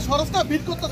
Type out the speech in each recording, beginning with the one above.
সরসটা bit করতে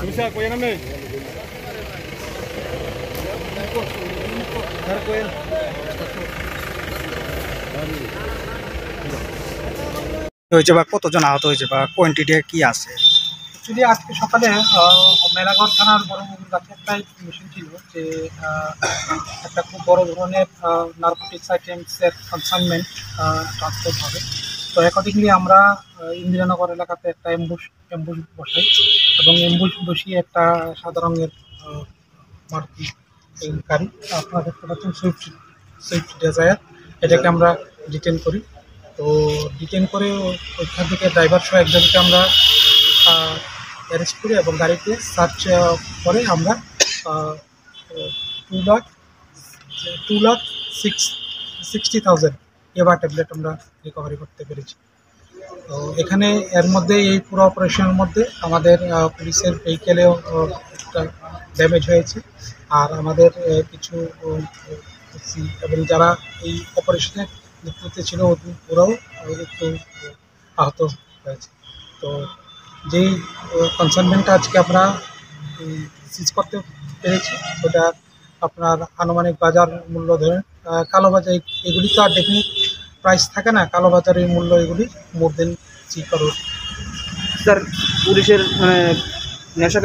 bisa koin namanya घर कोयल হয়েছে বা কতজন আহত হয়েছে বা কোয়ান্টিটি কি আছে? অ্যাকচুয়ালি আজকে সকালে মেলাঘর থানার বড় কাছে একটা ইনফরমেশন ছিল যে একটা খুব বড় ধরনের নার্কোটিক্স আইটেমসের কনসাইনমেন্ট ট্রান্সপোর্ট হবে। তো অ্যাকর্ডিংলি আমরা ইন্দিরানগর এলাকাতে একটা অ্যাম্বুশ বসাই এবং অ্যাম্বুশ বসিয়ে একটা সাদা রঙের মারুতি গাড়ি আপনারা দেখতে পাচ্ছেন সুইফট ডিজায়ার, এটাকে আমরা ডিটেন করি। তো ডিটেন করে ওইখান থেকে ড্রাইভার সহ একজনকে আমরা অ্যারেস্ট করি এবং গাড়িতে সার্চ করে আমরা 2,60,000 এবা ট্যাবলেট আমরা রিকভারি করতে পেরেছি। তো এখানে এর মধ্যে এই পুরো অপারেশনের মধ্যে আমাদের পুলিশের ভেহিকেলেও একটা ড্যামেজ হয়েছে, আর আমাদের কিছু এবং যারা এই অপারেশনে নেতৃত্বে ছিল ওরাও একটু আহত হয়েছে। তো যেই কনসাইনমেন্টটা আজকে আমরা সিজ করতে পেরেছি ওটা আপনার আনুমানিক বাজার মূল্য ধরেন কালোবাজার এগুলি তো আর ডেফিনিট প্রাইস থাকে না, কালোবাজারের মূল্য এগুলি মোর দেন 3 crore। স্যার পুলিশের নেশা